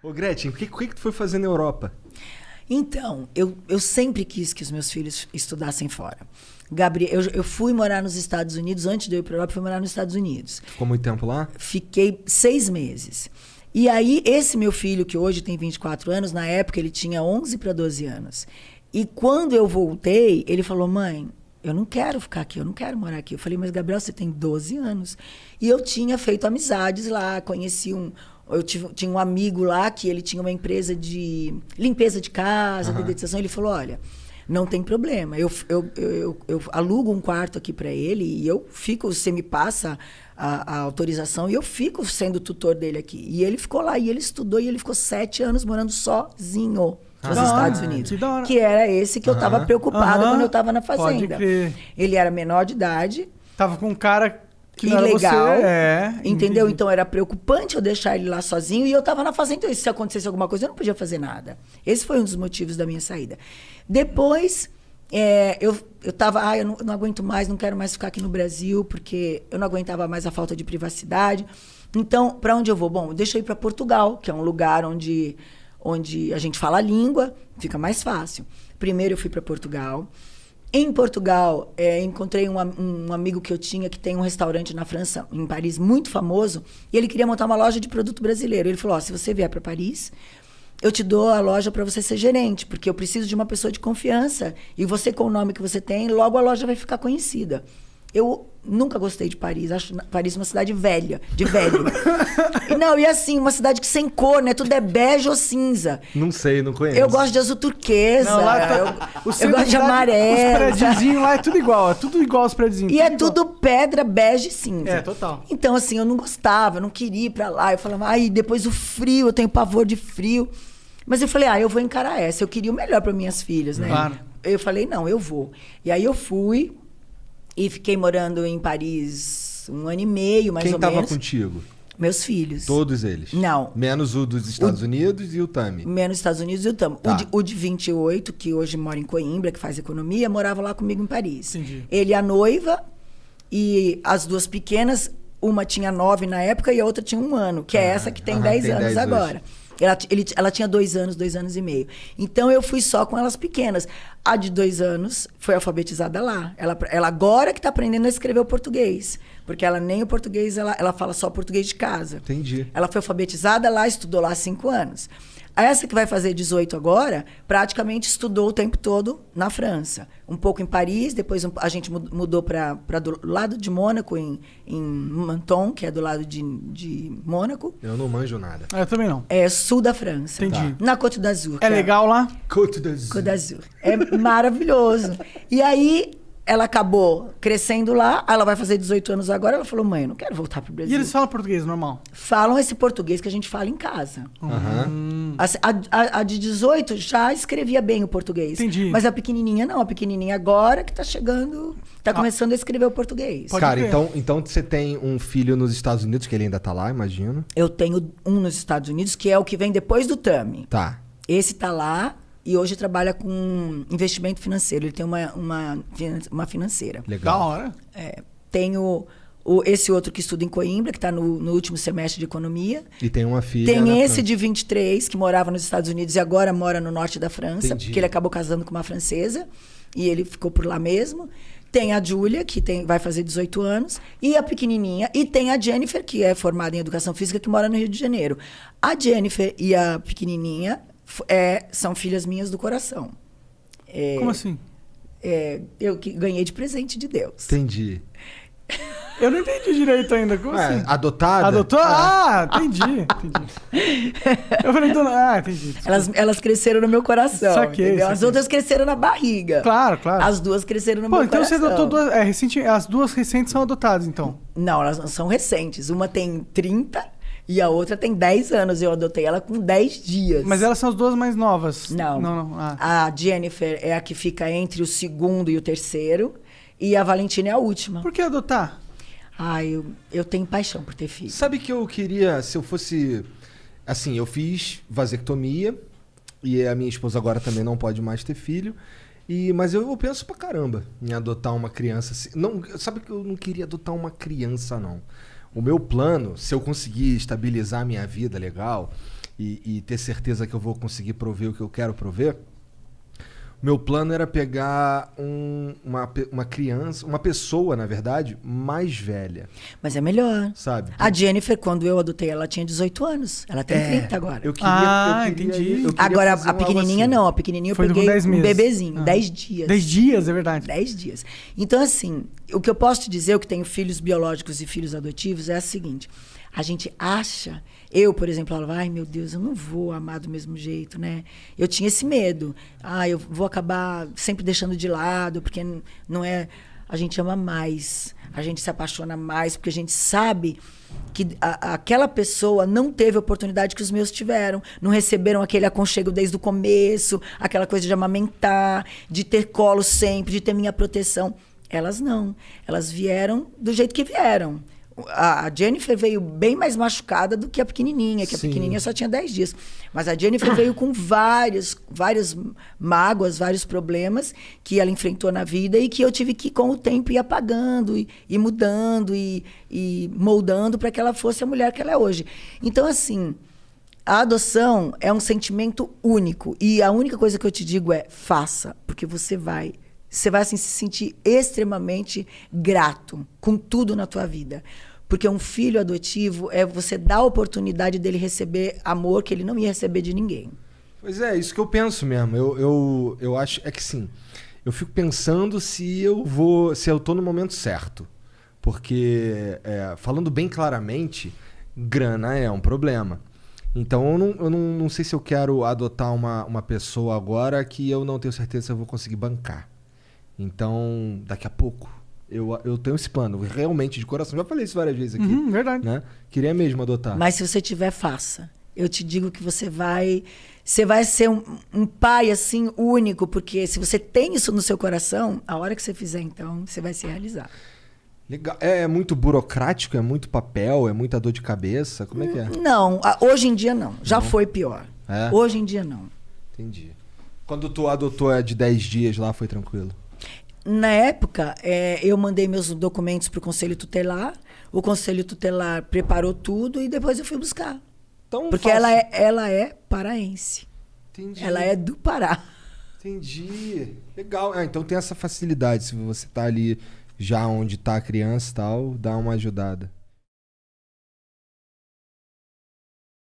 Ô Gretchen, o que tu foi fazer na Europa? Então, eu sempre quis que os meus filhos estudassem fora. Gabriel, eu fui morar nos Estados Unidos, antes de eu ir para a Europa, fui morar nos Estados Unidos. Ficou muito tempo lá? Fiquei 6 meses. E aí, esse meu filho, que hoje tem 24 anos, na época ele tinha 11 para 12 anos. E quando eu voltei, ele falou, mãe, eu não quero ficar aqui, eu não quero morar aqui. Eu falei, mas Gabriel, você tem 12 anos. E eu tinha feito amizades lá, conheci tinha um amigo lá que ele tinha uma empresa de limpeza de casa, dedetização. Ele falou, olha, não tem problema, eu alugo um quarto aqui para ele e eu fico, você me passa a autorização e eu fico sendo tutor dele aqui. E ele ficou lá, e ele estudou, e ele ficou 7 anos morando sozinho nos Estados Unidos. Que era esse que eu estava preocupada quando eu estava na fazenda. Ele era menor de idade. Tava com um cara que não ilegal, era você. Entendeu? Então era preocupante eu deixar ele lá sozinho e eu estava na fazenda. Então, se acontecesse alguma coisa, eu não podia fazer nada. Esse foi um dos motivos da minha saída. Depois, eu estava, eu não aguento mais, não quero mais ficar aqui no Brasil, porque eu não aguentava mais a falta de privacidade. Então, para onde eu vou? Bom, deixa eu ir para Portugal, que é um lugar onde a gente fala a língua, fica mais fácil. Primeiro eu fui para Portugal. Em Portugal, encontrei um amigo que eu tinha que tem um restaurante na França, em Paris, muito famoso, e ele queria montar uma loja de produto brasileiro. Ele falou, se você vier para Paris, eu te dou a loja para você ser gerente, porque eu preciso de uma pessoa de confiança, e você, com o nome que você tem, logo a loja vai ficar conhecida. Eu nunca gostei de Paris, acho Paris uma cidade velha, de velho. E assim, uma cidade que sem cor, né? Tudo é bege ou cinza. Não sei, não conheço. Eu gosto de azul turquesa, eu gosto de amarelo. Os prédiozinhos lá é tudo igual os prédiozinhos. E tudo pedra, bege e cinza. Total. Então, assim, eu não gostava, eu não queria ir pra lá. Eu falava, depois o frio, eu tenho pavor de frio. Mas eu falei, eu vou encarar essa. Eu queria o melhor para minhas filhas, né? Claro. Eu falei, não, eu vou. E aí eu fui e fiquei morando em Paris 1 ano e meio, mais ou menos. Quem tava contigo? Meus filhos. Todos eles? Não. Menos o dos Estados Unidos e o Tami? Menos os Estados Unidos e o Tami. Tá. O de 28, que hoje mora em Coimbra, que faz economia, morava lá comigo em Paris. Entendi. Ele e a noiva e as duas pequenas, uma tinha 9 na época e a outra tinha 1 ano, que é essa que tem 10 anos 10 agora. Ela tinha 2 anos, 2 anos e meio. Então, eu fui só com elas pequenas. A de 2 anos foi alfabetizada lá. Ela agora que está aprendendo a escrever o português. Porque ela nem o português, ela fala só português de casa. Entendi. Ela foi alfabetizada lá, estudou lá 5 anos. Essa que vai fazer 18 agora, praticamente estudou o tempo todo na França. Um pouco em Paris, depois a gente mudou para do lado de Mônaco, em Menton, que é do lado de Mônaco. Eu não manjo nada. Eu também não. É sul da França. Entendi. Na Côte d'Azur. É legal lá? Côte d'Azur. Côte d'Azur. É maravilhoso. E aí, ela acabou crescendo lá, ela vai fazer 18 anos agora, ela falou, mãe, eu não quero voltar pro Brasil. E eles falam português normal? Falam esse português que a gente fala em casa. A de 18 já escrevia bem o português. Entendi. Mas a pequenininha não. A pequenininha agora que tá chegando, tá começando a escrever o português. Cara, então você tem um filho nos Estados Unidos, que ele ainda tá lá, imagino. Eu tenho um nos Estados Unidos, que é o que vem depois do Tami. Tá. Esse tá lá e hoje trabalha com investimento financeiro. Ele tem uma financeira. Legal. Da hora. Tenho esse outro que estuda em Coimbra, que está no último semestre de economia. E tem uma filha. Tem esse de 23, que morava nos Estados Unidos e agora mora no norte da França. Entendi. Porque ele acabou casando com uma francesa. E ele ficou por lá mesmo. Tem a Júlia, que vai fazer 18 anos. E a pequenininha. E tem a Jennifer, que é formada em educação física, que mora no Rio de Janeiro. A Jennifer e a pequenininha são filhas minhas do coração. Como assim? Eu que ganhei de presente de Deus. Entendi. Eu não entendi direito ainda. Como assim? Adotada? Adotou? Entendi. Eu falei, entendi. Elas cresceram no meu coração. Saquei. As outras cresceram na barriga. Claro. As duas cresceram no meu então coração. você adotou duas. As duas recentes são adotadas, então. Não, elas não são recentes. Uma tem 30 e a outra tem 10 anos. Eu adotei ela com 10 dias. Mas elas são as duas mais novas? Não. A Jennifer é a que fica entre o segundo e o terceiro. E a Valentina é a última. Por que adotar? Eu tenho paixão por ter filho. Sabe que eu queria, se eu fosse... Assim, eu fiz vasectomia e a minha esposa agora também não pode mais ter filho. Mas eu penso pra caramba em adotar uma criança. Não, sabe que eu não queria adotar uma criança, não. O meu plano, se eu conseguir estabilizar a minha vida legal e ter certeza que eu vou conseguir prover o que eu quero prover, meu plano era pegar uma criança, uma pessoa, na verdade, mais velha. Mas é melhor. Sabe? A Jennifer, quando eu adotei, ela tinha 18 anos. Ela tem 30 agora. Entendi. Agora, a pequenininha não. A pequenininha eu Foi com peguei 10 um meses. bebezinho, 10 dias. 10 dias, é verdade. 10 dias. Então, assim, o que eu posso te dizer, eu que tenho filhos biológicos e filhos adotivos, é o seguinte. A gente acha... Eu, por exemplo, falava, ai, meu Deus, eu não vou amar do mesmo jeito, né? Eu tinha esse medo. Eu vou acabar sempre deixando de lado, porque não é... A gente ama mais, a gente se apaixona mais, porque a gente sabe que aquela pessoa não teve a oportunidade que os meus tiveram. Não receberam aquele aconchego desde o começo, aquela coisa de amamentar, de ter colo sempre, de ter minha proteção. Elas não. Elas vieram do jeito que vieram. A Jennifer veio bem mais machucada do que a pequenininha, que a pequenininha só tinha 10 dias. Mas a Jennifer veio com várias mágoas, vários problemas que ela enfrentou na vida e que eu tive que, com o tempo, ir apagando, e mudando, e moldando para que ela fosse a mulher que ela é hoje. Então, assim, a adoção é um sentimento único. E a única coisa que eu te digo é, faça, porque você vai assim, se sentir extremamente grato com tudo na tua vida. Porque um filho adotivo é você dar a oportunidade dele receber amor que ele não ia receber de ninguém. Pois é, isso que eu penso mesmo. Eu acho... É que sim, eu fico pensando se eu tô no momento certo. Porque, falando bem claramente, grana é um problema. Então eu não sei se eu quero adotar uma pessoa agora que eu não tenho certeza se eu vou conseguir bancar. Então, daqui a pouco, eu tenho esse plano, realmente, de coração. Já falei isso várias vezes aqui. Verdade. Né? Queria mesmo adotar. Mas se você tiver, faça. Eu te digo que você vai ser um pai, assim, único, porque se você tem isso no seu coração, a hora que você fizer, então, você vai se realizar. Legal. É muito burocrático? É muito papel? É muita dor de cabeça? Como é que é? Não, hoje em dia não. Já foi pior. É? Hoje em dia não. Entendi. Quando tu adotou de 10 dias lá, foi tranquilo? Na época, eu mandei meus documentos para o Conselho Tutelar, o Conselho Tutelar preparou tudo e depois eu fui buscar. Então, porque ela é paraense. Entendi. Ela é do Pará. Entendi. Legal. Então tem essa facilidade, se você tá ali já onde tá a criança e tal, dá uma ajudada.